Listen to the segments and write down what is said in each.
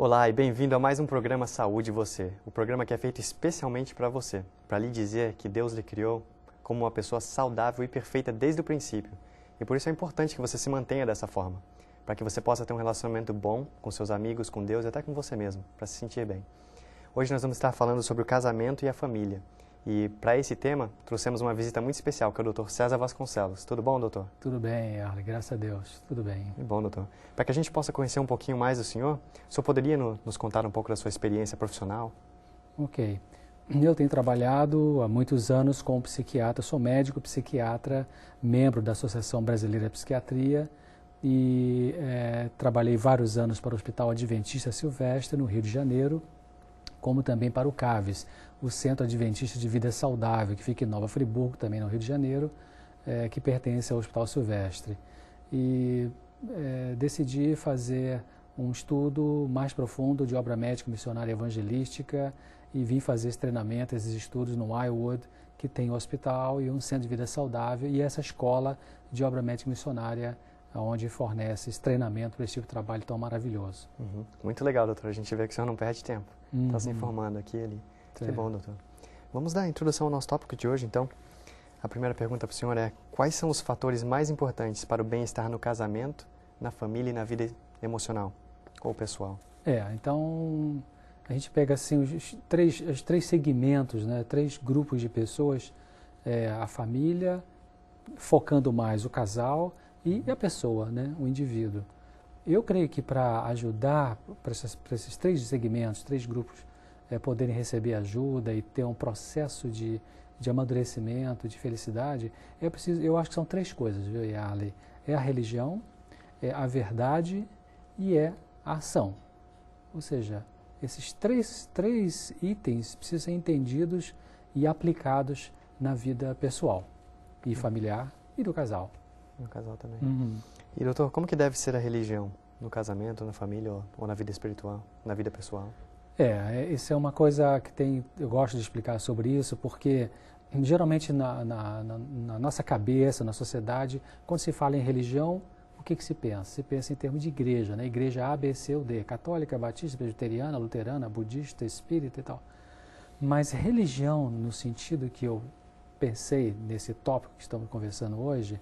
Olá e bem-vindo a mais um programa Saúde Você, o programa que é feito especialmente para você, para lhe dizer que Deus lhe criou como uma pessoa saudável e perfeita desde o princípio. E por isso é importante que você se mantenha dessa forma, para que você possa ter um relacionamento bom com seus amigos, com Deus e até com você mesmo, para se sentir bem. Hoje nós vamos estar falando sobre o casamento e a família. E para esse tema, trouxemos uma visita muito especial, que é o Dr. César Vasconcelos. Tudo bom, doutor? Tudo bem, Arlen, graças a Deus, tudo bem. Que bom, doutor. Para que a gente possa conhecer um pouquinho mais do senhor, o senhor poderia nos contar um pouco da sua experiência profissional? Ok. Eu tenho trabalhado há muitos anos como psiquiatra, sou médico psiquiatra, membro da Associação Brasileira de Psiquiatria e trabalhei vários anos para o Hospital Adventista Silvestre, no Rio de Janeiro, como também para o CAVES, o Centro Adventista de Vida Saudável, que fica em Nova Friburgo, também no Rio de Janeiro, que pertence ao Hospital Silvestre. E decidi fazer um estudo mais profundo de obra médica missionária evangelística e vim fazer esse treinamento, esses estudos no Wildwood, que tem um hospital e um centro de vida saudável, e essa escola de obra médica missionária, onde fornece esse treinamento para esse tipo de trabalho tão maravilhoso. Uhum. Muito legal, doutor. A gente vê que o senhor não perde tempo. Está se informando aqui e ali. Que bom, doutor. Vamos dar a introdução ao nosso tópico de hoje, então. A primeira pergunta para o senhor é: quais são os fatores mais importantes para o bem-estar no casamento, na família e na vida emocional ou pessoal? Então, a gente pega assim os três segmentos, né, três grupos de pessoas, a família, focando mais o casal e a pessoa, né, o indivíduo. Eu creio que para ajudar para esses três segmentos, três grupos, poderem receber ajuda e ter um processo de amadurecimento, de felicidade, eu acho que são três coisas, viu, Yarley? É a religião, é a verdade e é a ação. Ou seja, esses três itens precisam ser entendidos e aplicados na vida pessoal e familiar e do casal. No casal também. E doutor, como que deve ser a religião no casamento, na família ou na vida espiritual, na vida pessoal? Isso é uma coisa que eu gosto de explicar sobre isso, porque geralmente na nossa cabeça, na sociedade, quando se fala em religião, o que se pensa? Se pensa em termos de igreja, né? Igreja A, B, C ou D, católica, batista, presbiteriana, luterana, budista, espírita e tal. Mas religião, no sentido que eu pensei nesse tópico que estamos conversando hoje,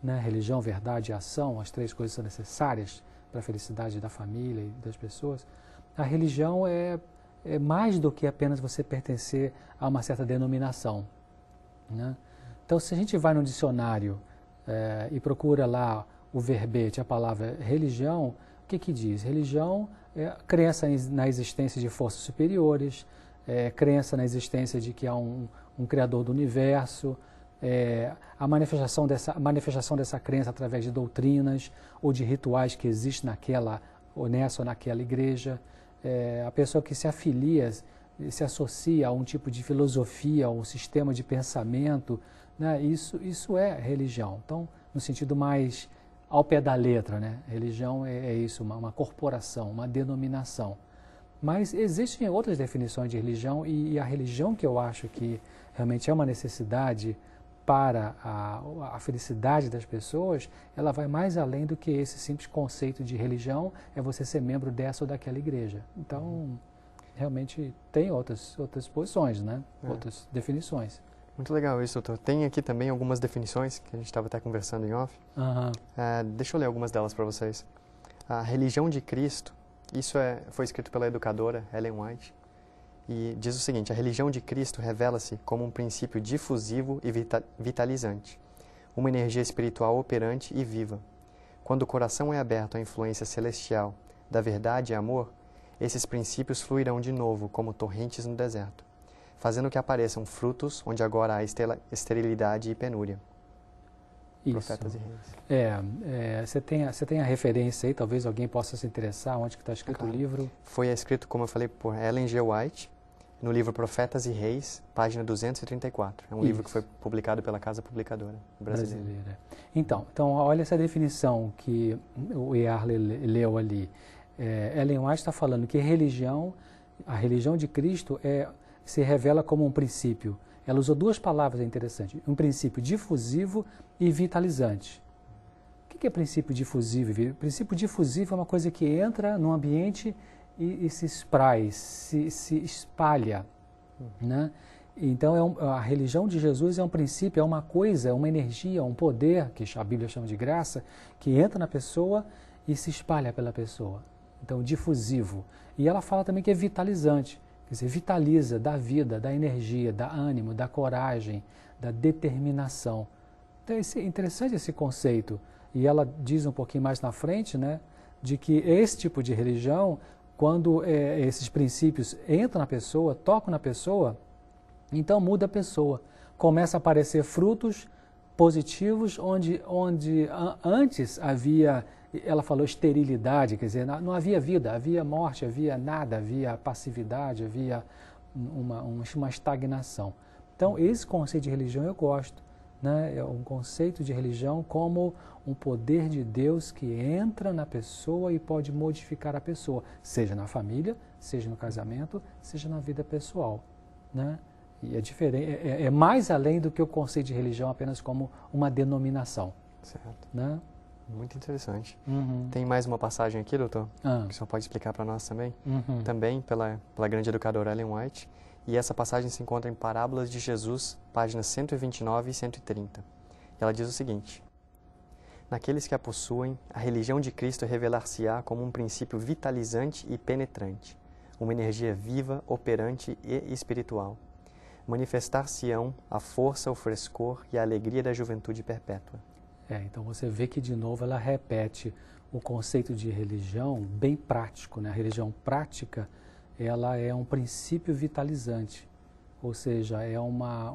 né? Religião, verdade e ação, as três coisas são necessárias para a felicidade da família e das pessoas. A religião é mais do que apenas você pertencer a uma certa denominação, né? Então, se a gente vai no dicionário e procura lá o verbete, a palavra religião, o que diz? Religião é crença na existência de forças superiores, crença na existência de que há um Criador do universo, a manifestação dessa crença através de doutrinas ou de rituais que existem nessa ou naquela igreja. A pessoa que se afilia, se associa a um tipo de filosofia, a um sistema de pensamento, né? Isso é religião. Então, no sentido mais ao pé da letra, né? Religião é isso, uma corporação, uma denominação. Mas existem outras definições de religião e a religião que eu acho que realmente é uma necessidade para a felicidade das pessoas, ela vai mais além do que esse simples conceito de religião, é você ser membro dessa ou daquela igreja. Então, realmente tem outras posições, né? Outras definições. Muito legal isso, doutor. Tem aqui também algumas definições que a gente estava até conversando em off. Deixa eu ler algumas delas para vocês. A religião de Cristo, isso foi escrito pela educadora Ellen White. E diz o seguinte: a religião de Cristo revela-se como um princípio difusivo e vitalizante, uma energia espiritual operante e viva. Quando o coração é aberto à influência celestial da verdade e amor, esses princípios fluirão de novo como torrentes no deserto, fazendo que apareçam frutos onde agora há esterilidade e penúria. Isso. Profetas e Reis. Você tem a referência aí, talvez alguém possa se interessar, onde que está escrito o livro? Foi escrito, como eu falei, por Ellen G. White, no livro Profetas e Reis, página 234. É um livro que foi publicado pela Casa Publicadora Brasileira. Então, olha essa definição que o Yarley leu ali. Ellen White está falando que a religião de Cristo se revela como um princípio. Ela usou duas palavras interessantes, um princípio difusivo e vitalizante. O que é princípio difusivo? Princípio difusivo é uma coisa que entra no ambiente e se espraia, se espalha, né? Então, a religião de Jesus é um princípio, é uma coisa, é uma energia, um poder, que a Bíblia chama de graça, que entra na pessoa e se espalha pela pessoa. Então, difusivo. E ela fala também que é vitalizante, quer dizer, vitaliza, dá vida, dá energia, dá ânimo, dá coragem, dá determinação. Então, é interessante esse conceito. E ela diz um pouquinho mais na frente, né, de que esse tipo de religião, quando esses princípios entram na pessoa, tocam na pessoa, então muda a pessoa. Começa a aparecer frutos positivos onde antes havia, ela falou esterilidade, quer dizer, não havia vida, havia morte, havia nada, havia passividade, havia uma estagnação. Então, esse conceito de religião eu gosto, né? É um conceito de religião como um poder de Deus que entra na pessoa e pode modificar a pessoa, seja na família, seja no casamento, seja na vida pessoal, né? E é diferente, é mais além do que o conceito de religião apenas como uma denominação. Certo. Né? Muito interessante. Uhum. Tem mais uma passagem aqui, doutor, que o senhor pode explicar para nós também? Uhum. Também pela grande educadora Ellen White. E essa passagem se encontra em Parábolas de Jesus, páginas 129 e 130. E ela diz o seguinte: naqueles que a possuem, a religião de Cristo revelar-se-á como um princípio vitalizante e penetrante, uma energia viva, operante e espiritual. Manifestar-se-ão a força, o frescor e a alegria da juventude perpétua. Então você vê que de novo ela repete o conceito de religião bem prático, né? A religião prática, ela é um princípio vitalizante, ou seja, é uma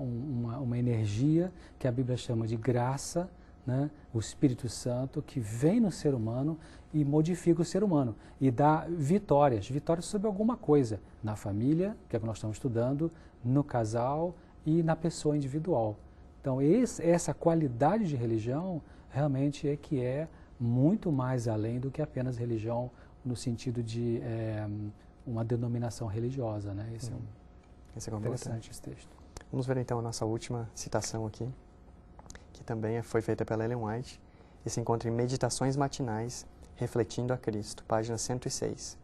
energia que a Bíblia chama de graça, né? O Espírito Santo que vem no ser humano e modifica o ser humano e dá vitórias sobre alguma coisa, na família, que é o que nós estamos estudando, no casal e na pessoa individual. Então, essa qualidade de religião realmente é que é muito mais além do que apenas religião no sentido de uma denominação religiosa, né? Esse é interessante esse texto. Vamos ver então a nossa última citação aqui, que também foi feita pela Ellen White e se encontra em Meditações Matinais, Refletindo a Cristo, página 106.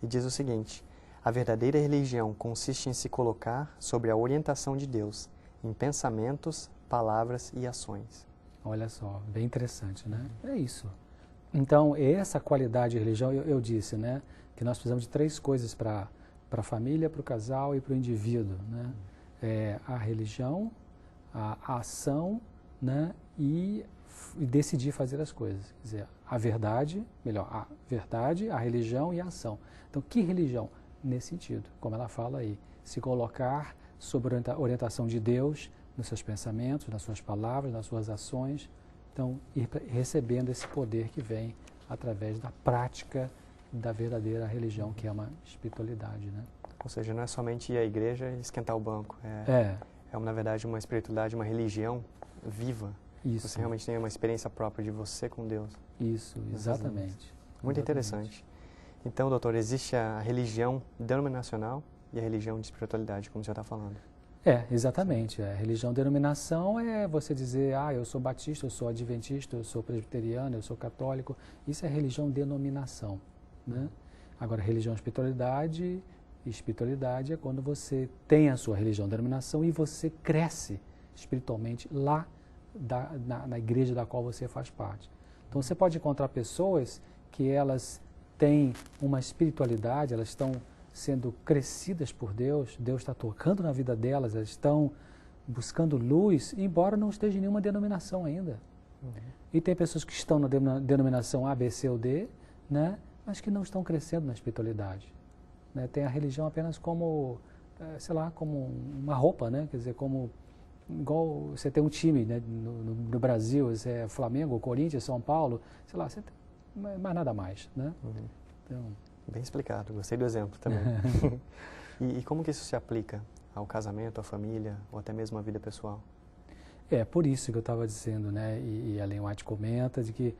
E diz o seguinte: a verdadeira religião consiste em se colocar sobre a orientação de Deus, em pensamentos, palavras e ações. Olha só, bem interessante, né? É isso. Então, essa qualidade de religião, eu disse, né? Que nós precisamos de 3 coisas para a família, para o casal e para o indivíduo, né? A religião, a ação, né? E decidir fazer as coisas. Quer dizer, a verdade, a religião e a ação. Então, que religião? Nesse sentido, como ela fala aí, se colocar sob a orientação de Deus nos seus pensamentos, nas suas palavras, nas suas ações. Então, ir recebendo esse poder que vem através da prática da verdadeira religião, que é uma espiritualidade, né? Ou seja, não é somente ir à igreja e esquentar o banco. Na verdade, uma espiritualidade, uma religião viva. Isso. Você realmente tem uma experiência própria de você com Deus. Isso, exatamente. Muito interessante. Então, doutor, existe a religião denominacional e a religião de espiritualidade, como o senhor está falando. Exatamente. A religião denominação é você dizer, eu sou batista, eu sou adventista, eu sou presbiteriano, eu sou católico. Isso é religião denominação, né? Agora, religião espiritualidade é quando você tem a sua religião denominação e você cresce espiritualmente lá na igreja da qual você faz parte. Então, você pode encontrar pessoas que elas têm uma espiritualidade, elas estão sendo crescidas por Deus, Deus está tocando na vida delas, elas estão buscando luz, embora não esteja em nenhuma denominação ainda. E tem pessoas que estão na denominação A, B, C ou D, né, mas que não estão crescendo na espiritualidade. Né? Tem a religião apenas como, como uma roupa, né? Quer dizer, igual você tem um time, né, no Brasil, é Flamengo, Corinthians, São Paulo, você tem mais nada mais, né? Então, bem explicado, gostei do exemplo também. E como que isso se aplica ao casamento, à família ou até mesmo à vida pessoal? Por isso que eu estava dizendo, né? E a Ellen White comenta de que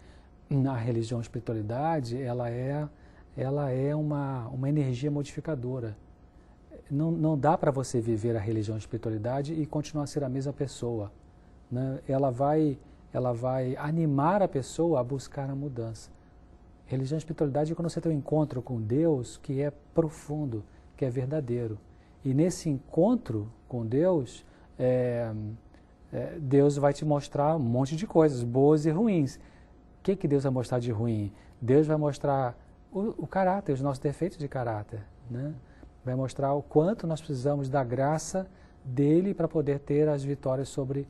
a religião, a espiritualidade, ela é uma energia modificadora. Não dá para você viver a religião, a espiritualidade e continuar a ser a mesma pessoa, né? Ela vai animar a pessoa a buscar a mudança. Religião e espiritualidade é quando você tem um encontro com Deus que é profundo, que é verdadeiro. E nesse encontro com Deus, Deus vai te mostrar um monte de coisas, boas e ruins. O que Deus vai mostrar de ruim? Deus vai mostrar o caráter, os nossos defeitos de caráter, né? Vai mostrar o quanto nós precisamos da graça dele para poder ter as vitórias sobre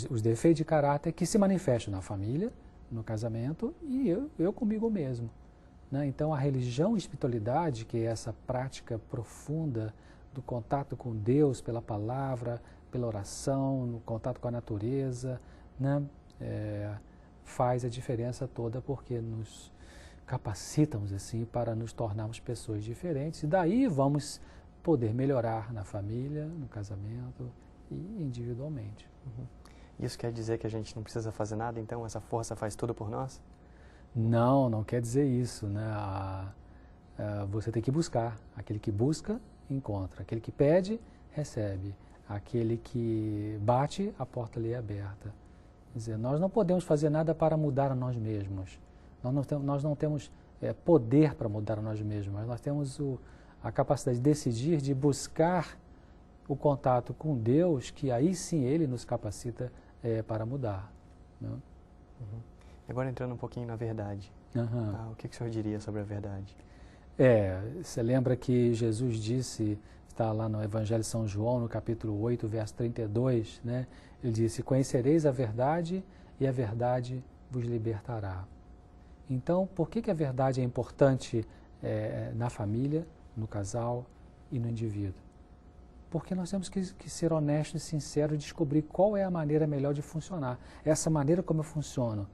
os defeitos de caráter que se manifestam na família, no casamento e eu comigo mesmo, né? Então a religião e espiritualidade, que é essa prática profunda do contato com Deus pela palavra, pela oração, no contato com a natureza, né? Faz a diferença toda porque nos capacitamos assim para nos tornarmos pessoas diferentes e daí vamos poder melhorar na família, no casamento e individualmente. Uhum. Isso quer dizer que a gente não precisa fazer nada, então essa força faz tudo por nós? Não, não quer dizer isso, né? Você tem que buscar. Aquele que busca, encontra. Aquele que pede, recebe. Aquele que bate, a porta lhe é aberta. Quer dizer, nós não podemos fazer nada para mudar a nós mesmos. Nós não temos poder para mudar a nós mesmos, mas nós temos a capacidade de decidir, de buscar o contato com Deus, que aí sim Ele nos capacita para mudar, né? Uhum. Agora entrando um pouquinho na verdade, o que o senhor diria sobre a verdade? Você lembra que Jesus disse, está lá no Evangelho de São João, no capítulo 8, verso 32, né? Ele disse, conhecereis a verdade e a verdade vos libertará. Então, por que a verdade é importante na família, no casal e no indivíduo? Porque nós temos que ser honestos e sinceros e descobrir qual é a maneira melhor de funcionar. Essa maneira como eu funciono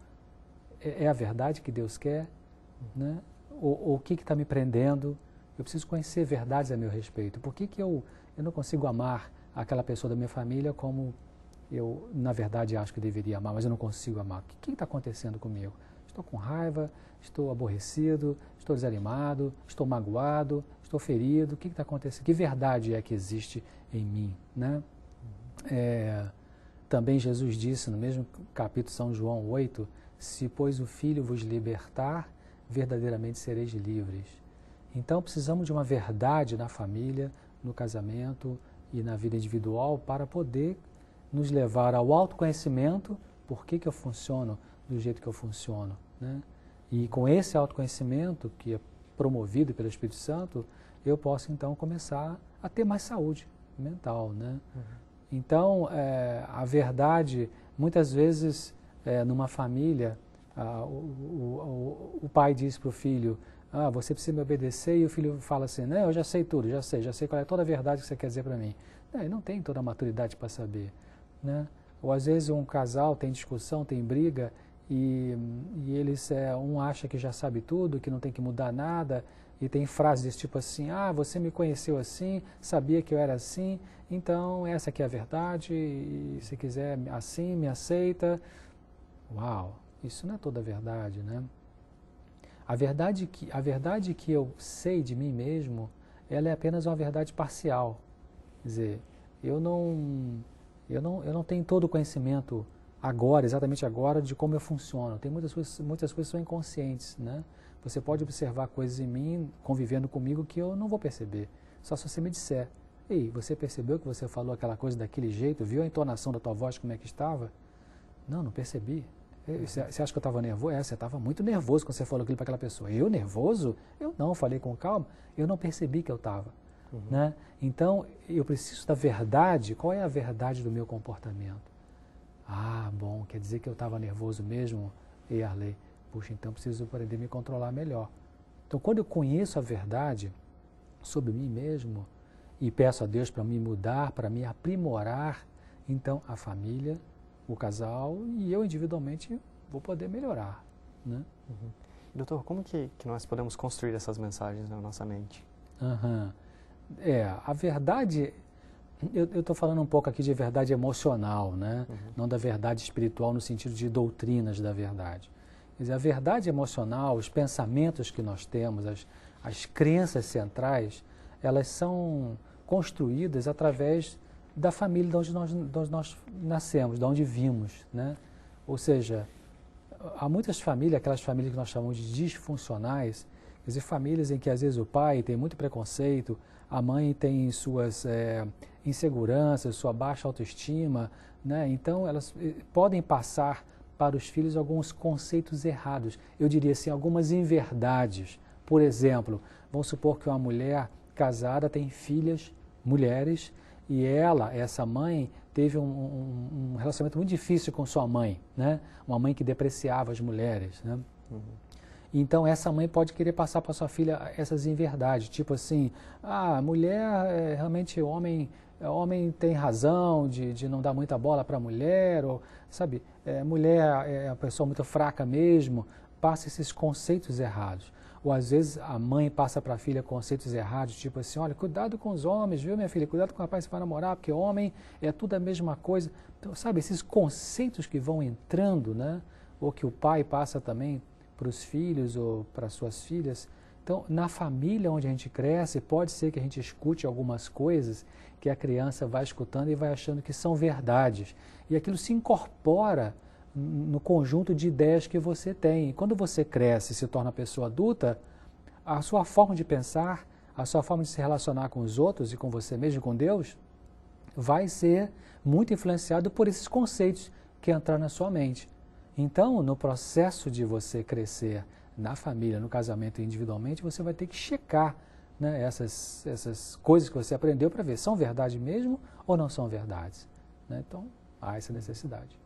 é a verdade que Deus quer, né? Ou o que está me prendendo? Eu preciso conhecer verdades a meu respeito. Por que eu não consigo amar aquela pessoa da minha família como eu, na verdade, acho que deveria amar, mas eu não consigo amar? O que está acontecendo comigo? Estou com raiva, estou aborrecido, estou desanimado, estou magoado, estou ferido. O que está acontecendo? Que verdade é que existe em mim, né? Também Jesus disse no mesmo capítulo São João 8, se pois o Filho vos libertar, verdadeiramente sereis livres. Então precisamos de uma verdade na família, no casamento e na vida individual para poder nos levar ao autoconhecimento, por que eu funciono do jeito que eu funciono, né? E com esse autoconhecimento, que é promovido pelo Espírito Santo, eu posso então começar a ter mais saúde mental, né? Uhum. Então, a verdade, muitas vezes, numa família, o pai diz para o filho, você precisa me obedecer, e o filho fala assim, não, eu já sei tudo, já sei qual é toda a verdade que você quer dizer para mim. Não, ele não tem toda a maturidade para saber, né? Ou às vezes um casal tem discussão, tem briga, e eles, um acha que já sabe tudo, que não tem que mudar nada, e tem frases desse tipo assim, você me conheceu assim, sabia que eu era assim, então essa aqui é a verdade, e se quiser assim, me aceita. Uau, isso não é toda a verdade, né? A verdade que eu sei de mim mesmo, ela é apenas uma verdade parcial. Quer dizer, eu não tenho todo o conhecimento agora, exatamente agora, de como eu funciono. Tem muitas coisas que são inconscientes, né? Você pode observar coisas em mim, convivendo comigo, que eu não vou perceber. Só se você me disser, ei, você percebeu que você falou aquela coisa daquele jeito? Viu a entonação da tua voz, como é que estava? Não percebi. Você acha que eu estava nervoso? Você estava muito nervoso quando você falou aquilo para aquela pessoa. Eu nervoso? Eu não, falei com calma. Eu não percebi que eu estava. Uhum. Né? Então, eu preciso da verdade. Qual é a verdade do meu comportamento? Bom, quer dizer que eu estava nervoso mesmo? E Arley, puxa, então preciso aprender a me controlar melhor. Então, quando eu conheço a verdade sobre mim mesmo e peço a Deus para me mudar, para me aprimorar, então a família, o casal e eu individualmente vou poder melhorar, né? Uhum. Doutor, como que nós podemos construir essas mensagens na nossa mente? A verdade, eu estou falando um pouco aqui de verdade emocional, né? Uhum. Não da verdade espiritual no sentido de doutrinas da verdade. Quer dizer, a verdade emocional, os pensamentos que nós temos, as crenças centrais, elas são construídas através da família de onde nós nascemos, de onde vimos, né? Ou seja, há muitas famílias, aquelas famílias que nós chamamos de disfuncionais, quer dizer, famílias em que às vezes o pai tem muito preconceito, a mãe tem suas inseguranças, sua baixa autoestima, né? Então elas podem passar para os filhos alguns conceitos errados, eu diria assim, algumas inverdades. Por exemplo, vamos supor que uma mulher casada tem filhas, mulheres, e essa mãe, teve um relacionamento muito difícil com sua mãe, né? Uma mãe que depreciava as mulheres, né? Uhum. Então, essa mãe pode querer passar para sua filha essas inverdades, tipo assim, mulher, realmente homem tem razão de não dar muita bola para a mulher, ou, sabe, mulher é uma pessoa muito fraca mesmo, passa esses conceitos errados. Ou às vezes a mãe passa para a filha conceitos errados, tipo assim, olha, cuidado com os homens, viu minha filha, cuidado com o rapaz que vai namorar, porque homem é tudo a mesma coisa. Então, sabe, esses conceitos que vão entrando, né, ou que o pai passa também para os filhos ou para suas filhas. Então, na família onde a gente cresce, pode ser que a gente escute algumas coisas que a criança vai escutando e vai achando que são verdades. E aquilo se incorpora no conjunto de ideias que você tem. E quando você cresce e se torna pessoa adulta, a sua forma de pensar, a sua forma de se relacionar com os outros e com você mesmo e com Deus, vai ser muito influenciado por esses conceitos que entraram na sua mente. Então, no processo de você crescer na família, no casamento individualmente, você vai ter que checar, né, essas coisas que você aprendeu para ver, são verdade mesmo ou não são verdades, né? Então, há essa necessidade.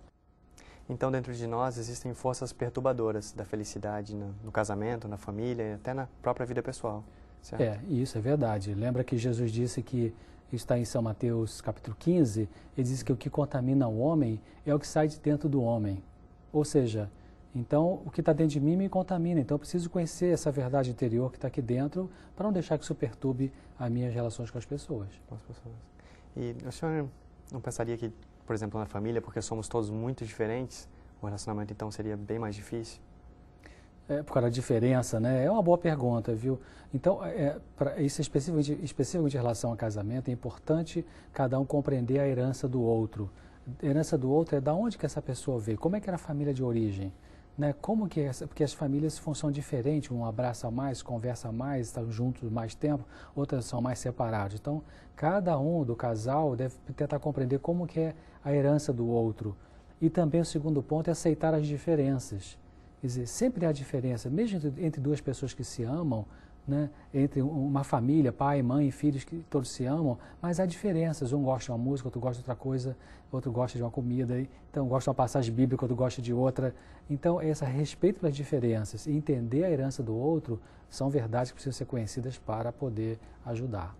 Então, dentro de nós existem forças perturbadoras da felicidade no casamento, na família e até na própria vida pessoal, certo? Isso é verdade. Lembra que Jesus disse que, está em São Mateus capítulo 15, ele diz que o que contamina o homem é o que sai de dentro do homem. Ou seja, então o que está dentro de mim me contamina, então eu preciso conhecer essa verdade interior que está aqui dentro para não deixar que isso perturbe as minhas relações com as pessoas. E o senhor não pensaria que, por exemplo, na família, porque somos todos muito diferentes, o relacionamento então seria bem mais difícil? Por causa da diferença, né? É uma boa pergunta, viu? Então, isso especificamente em relação ao casamento, é importante cada um compreender a herança do outro. A herança do outro é da onde que essa pessoa veio, como é que era a família de origem, né? Como que porque as famílias funcionam diferente, um abraça mais, conversa mais, estão juntos mais tempo, outras são mais separados. Então, cada um do casal deve tentar compreender como que é a herança do outro. E também o segundo ponto é aceitar as diferenças. Quer dizer, sempre há diferença, mesmo entre duas pessoas que se amam, né? Entre uma família, pai, mãe, filhos que todos se amam, mas há diferenças. Um gosta de uma música, outro gosta de outra coisa, outro gosta de uma comida, então gosta de uma passagem bíblica, outro gosta de outra. Então, esse respeito pelas diferenças e entender a herança do outro são verdades que precisam ser conhecidas para poder ajudar.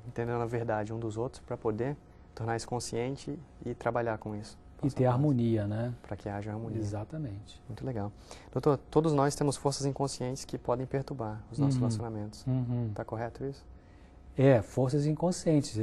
Entendendo a verdade um dos outros para poder tornar isso consciente e trabalhar com isso. E ter harmonia, né? Para que haja harmonia. Exatamente. Muito legal. Doutor, todos nós temos forças inconscientes que podem perturbar os nossos relacionamentos. Está correto isso? Forças inconscientes.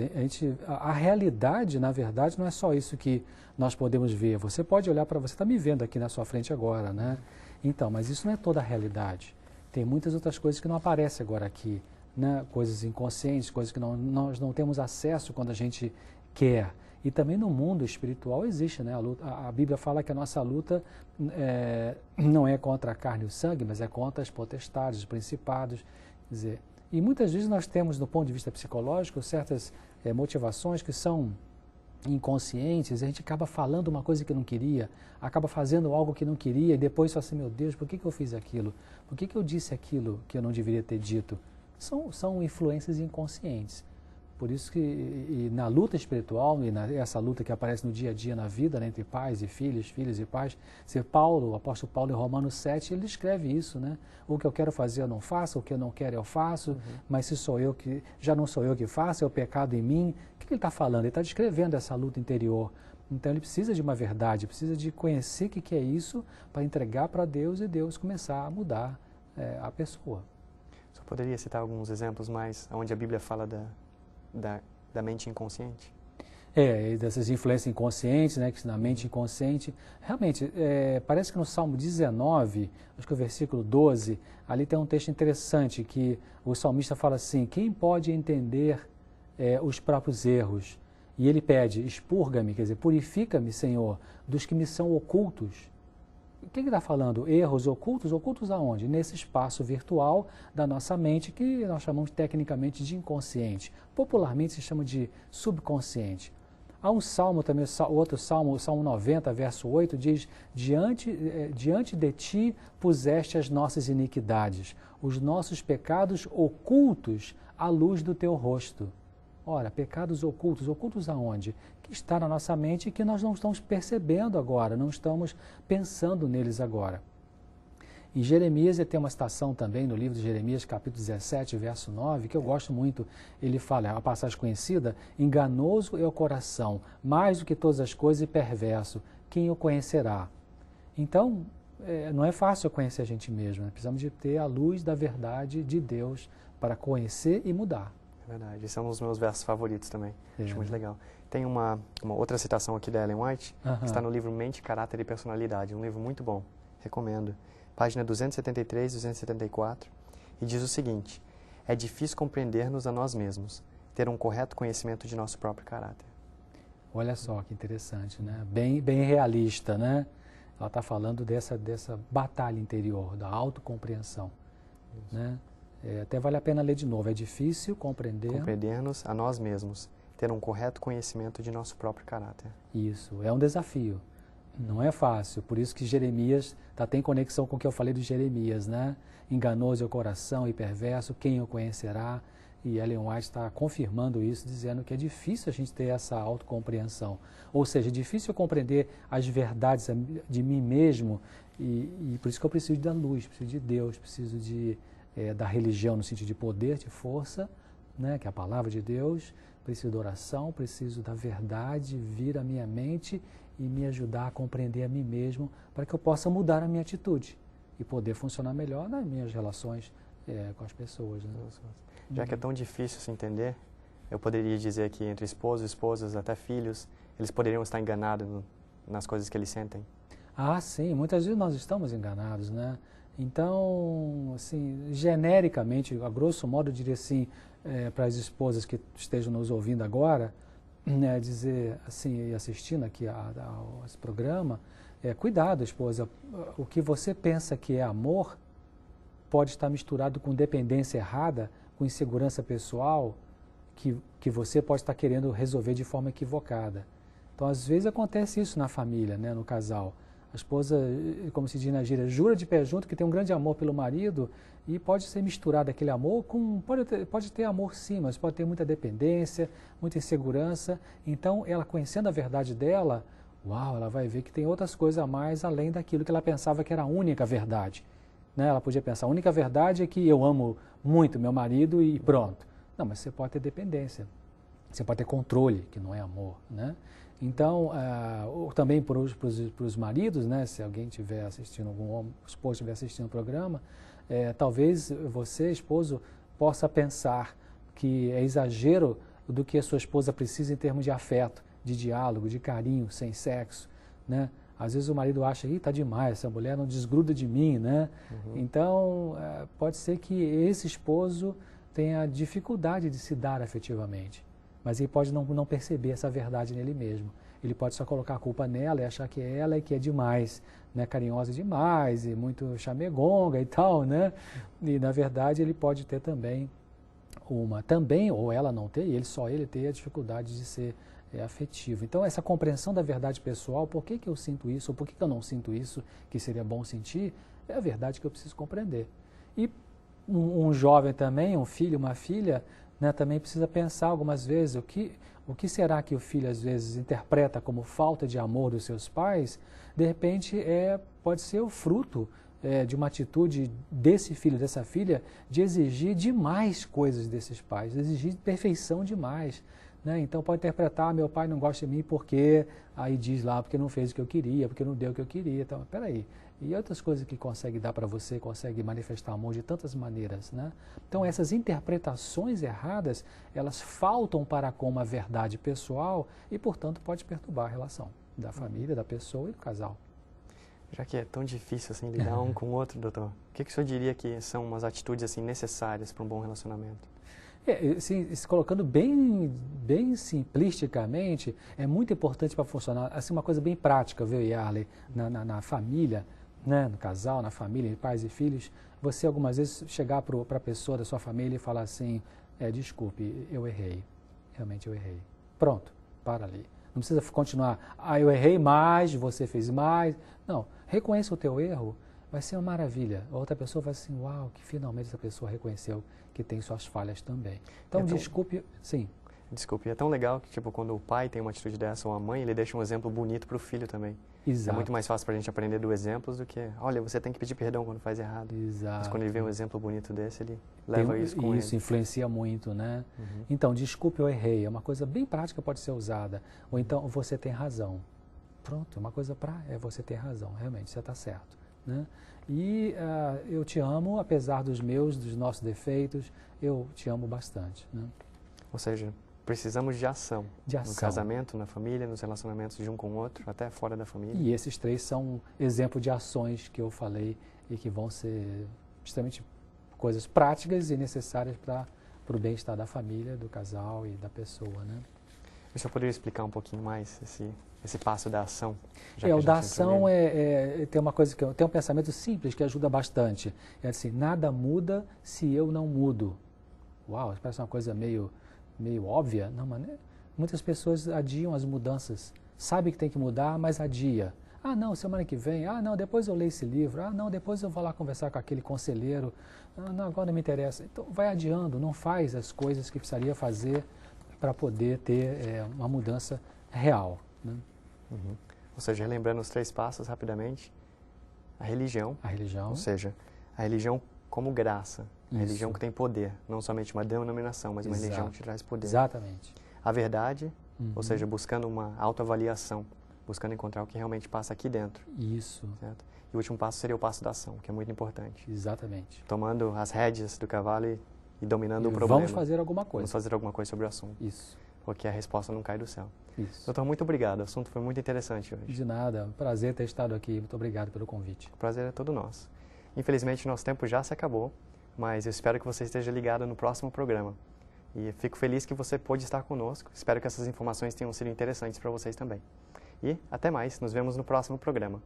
A realidade, na verdade, não é só isso que nós podemos ver. Você pode olhar para você, está me vendo aqui na sua frente agora, né? Então, mas isso não é toda a realidade. Tem muitas outras coisas que não aparecem agora aqui, né? Coisas inconscientes, coisas que nós não temos acesso quando a gente quer. E também no mundo espiritual existe, né? A Bíblia fala que a nossa luta não é contra a carne e o sangue, mas é contra as potestades, os principados. Quer dizer, e muitas vezes nós temos, do ponto de vista psicológico, certas motivações que são inconscientes, a gente acaba falando uma coisa que não queria, acaba fazendo algo que não queria, e depois fala assim, meu Deus, por que eu fiz aquilo? Por que eu disse aquilo que eu não deveria ter dito? São influências inconscientes. Por isso que na luta espiritual, e essa luta que aparece no dia a dia na vida, né, entre pais e filhos, filhos e pais, o apóstolo Paulo em Romanos 7, ele escreve isso, né? O que eu quero fazer eu não faço, o que eu não quero eu faço, mas se já não sou eu que faço, é o pecado em mim. O que ele está falando? Ele está descrevendo essa luta interior. Então ele precisa de uma verdade, precisa de conhecer o que é isso para entregar para Deus e Deus começar a mudar a pessoa. Só poderia citar alguns exemplos mais onde a Bíblia fala da mente inconsciente? Dessas influências inconscientes, né, que na mente inconsciente. Realmente, parece que no Salmo 19, acho que o versículo 12, ali tem um texto interessante que o salmista fala assim, quem pode entender os próprios erros? E ele pede, expurga-me, quer dizer, purifica-me, Senhor, dos que me são ocultos. O que está falando? Erros ocultos? Ocultos aonde? Nesse espaço virtual da nossa mente, que nós chamamos tecnicamente de inconsciente. Popularmente se chama de subconsciente. Há um salmo também, outro salmo, o Salmo 90, verso 8, diz: diante de ti puseste as nossas iniquidades, os nossos pecados ocultos à luz do teu rosto. Ora, pecados ocultos, ocultos aonde? Que está na nossa mente e que nós não estamos percebendo agora, não estamos pensando neles agora. Em Jeremias, tem uma citação também no livro de Jeremias, capítulo 17, verso 9, que eu gosto muito. Ele fala, é uma passagem conhecida: enganoso é o coração, mais do que todas as coisas, e perverso, quem o conhecerá? Então, não é fácil conhecer a gente mesmo, né? Precisamos de ter a luz da verdade de Deus para conhecer e mudar. É verdade, esse é um dos meus versos favoritos também, acho muito legal. Tem uma outra citação aqui da Ellen White, que está no livro Mente, Caráter e Personalidade, um livro muito bom, recomendo. Página 273 e 274, e diz o seguinte: é difícil compreender-nos a nós mesmos, ter um correto conhecimento de nosso próprio caráter. Olha só que interessante, né? Bem realista, né? Ela está falando dessa batalha interior, da autocompreensão, né? Até vale a pena ler de novo. É difícil compreender-nos a nós mesmos, ter um correto conhecimento de nosso próprio caráter. Isso, é um desafio. Não é fácil, por isso que Jeremias tem conexão com o que eu falei de Jeremias, né? Enganoso é o coração e perverso, quem o conhecerá? E Ellen White está confirmando isso, dizendo que é difícil a gente ter essa autocompreensão. Ou seja, é difícil compreender as verdades de mim mesmo, e por isso que eu preciso da luz, preciso de Deus, preciso da religião no sentido de poder, de força, né? Que é a palavra de Deus. Preciso da oração, preciso da verdade vir à minha mente e me ajudar a compreender a mim mesmo, para que eu possa mudar a minha atitude e poder funcionar melhor nas minhas relações com as pessoas, né? Já que é tão difícil se entender, eu poderia dizer que entre esposos, esposas, até filhos, eles poderiam estar enganados nas coisas que eles sentem. Ah, sim, muitas vezes nós estamos enganados, né? Então, assim, genericamente, a grosso modo, eu diria assim, para as esposas que estejam nos ouvindo agora, né, dizer assim, e assistindo aqui a esse programa, cuidado, esposa, o que você pensa que é amor pode estar misturado com dependência errada, com insegurança pessoal, que você pode estar querendo resolver de forma equivocada. Então, às vezes acontece isso na família, né, no casal. A esposa, como se diz na gíria, jura de pé junto que tem um grande amor pelo marido, e pode ser misturado aquele amor com... Pode ter amor sim, mas pode ter muita dependência, muita insegurança. Então, ela conhecendo a verdade dela, ela vai ver que tem outras coisas a mais além daquilo que ela pensava que era a única verdade, né? Ela podia pensar, a única verdade é que eu amo muito meu marido e pronto. Não, mas você pode ter dependência, você pode ter controle, que não é amor, né? Então, também para os maridos, né, se alguém estiver assistindo, algum esposo estiver assistindo o programa, talvez você, esposo, possa pensar que é exagero do que a sua esposa precisa em termos de afeto, de diálogo, de carinho, sem sexo, né? Às vezes o marido acha, está demais, essa mulher não desgruda de mim, né? Então, pode ser que esse esposo tenha dificuldade de se dar afetivamente. Mas ele pode não perceber essa verdade nele mesmo. Ele pode só colocar a culpa nela e achar que é ela e que é demais, né? Carinhosa demais e muito chamegonga e tal, né? E, na verdade, ele pode ter também ou ela não ter, e só ele ter a dificuldade de ser afetivo. Então, essa compreensão da verdade pessoal, por que eu sinto isso, ou por que eu não sinto isso, que seria bom sentir, é a verdade que eu preciso compreender. E um jovem também, um filho, uma filha, né, também precisa pensar algumas vezes o que será que o filho às vezes interpreta como falta de amor dos seus pais. De repente pode ser o fruto de uma atitude desse filho, dessa filha, de exigir demais coisas desses pais, de exigir perfeição demais, né? Então pode interpretar, meu pai não gosta de mim porque, aí diz lá, porque não fez o que eu queria, porque não deu o que eu queria. Então, peraí. E outras coisas que consegue dar para você, consegue manifestar amor de tantas maneiras, né? Então, essas interpretações erradas, elas faltam para com uma verdade pessoal e, portanto, pode perturbar a relação da família, da pessoa e do casal. Já que é tão difícil assim lidar um com o outro, doutor, o que o senhor diria que são umas atitudes assim necessárias para um bom relacionamento? Assim, se colocando bem simplisticamente, é muito importante para funcionar, assim, uma coisa bem prática, viu, Yarley, na família, né, no casal, na família, pais e filhos, você algumas vezes chegar para a pessoa da sua família e falar assim, desculpe, eu errei, realmente eu errei. Pronto, para ali. Não precisa continuar, eu errei mais, você fez mais. Não, reconheça o teu erro, vai ser uma maravilha. A outra pessoa vai assim, uau, que finalmente essa pessoa reconheceu que tem suas falhas também. Então, desculpe, sim. Desculpe, é tão legal que, tipo, quando o pai tem uma atitude dessa ou a mãe, ele deixa um exemplo bonito para o filho também. Exato. É muito mais fácil para a gente aprender do exemplo do que, olha, você tem que pedir perdão quando faz errado. Exato. Mas quando ele vê um exemplo bonito desse, ele leva isso com ele. Isso influencia muito, né? Então, desculpe, eu errei. É uma coisa bem prática, pode ser usada. Ou então, você tem razão. Pronto, uma coisa você ter razão, realmente, você está certo, né? E eu te amo, apesar dos nossos defeitos, eu te amo bastante, né? Ou seja, precisamos de ação. De ação. No casamento, na família, nos relacionamentos de um com o outro, até fora da família. E esses 3 são exemplo de ações que eu falei e que vão ser justamente coisas práticas e necessárias para o bem-estar da família, do casal e da pessoa, né? O senhor poderia explicar um pouquinho mais esse passo da ação? O da ação tem uma coisa tem um pensamento simples que ajuda bastante. É assim, nada muda se eu não mudo. Uau, parece uma coisa meio óbvia. Não, mas muitas pessoas adiam as mudanças. Sabe que tem que mudar, mas adia. Ah, não, semana que vem. Ah, não, depois eu leio esse livro. Ah, não, depois eu vou lá conversar com aquele conselheiro. Ah, não, agora não me interessa. Então, vai adiando, não faz as coisas que precisaria fazer para poder ter uma mudança real, né? Ou seja, relembrando os 3 passos rapidamente, a religião. Ou seja, a religião como graça. A religião que tem poder, não somente uma denominação, mas uma religião que te traz poder. Exatamente. A verdade, ou seja, buscando uma autoavaliação, buscando encontrar o que realmente passa aqui dentro. Isso. Certo? E o último passo seria o passo da ação, que é muito importante. Exatamente. Tomando as rédeas do cavalo e dominando o problema. Vamos fazer alguma coisa. Vamos fazer alguma coisa sobre o assunto. Isso. Porque a resposta não cai do céu. Isso. Doutor, muito obrigado. O assunto foi muito interessante hoje. De nada. Prazer ter estado aqui. Muito obrigado pelo convite. O prazer é todo nosso. Infelizmente, nosso tempo já se acabou, mas eu espero que você esteja ligado no próximo programa. E fico feliz que você pôde estar conosco. Espero que essas informações tenham sido interessantes para vocês também. E até mais. Nos vemos no próximo programa.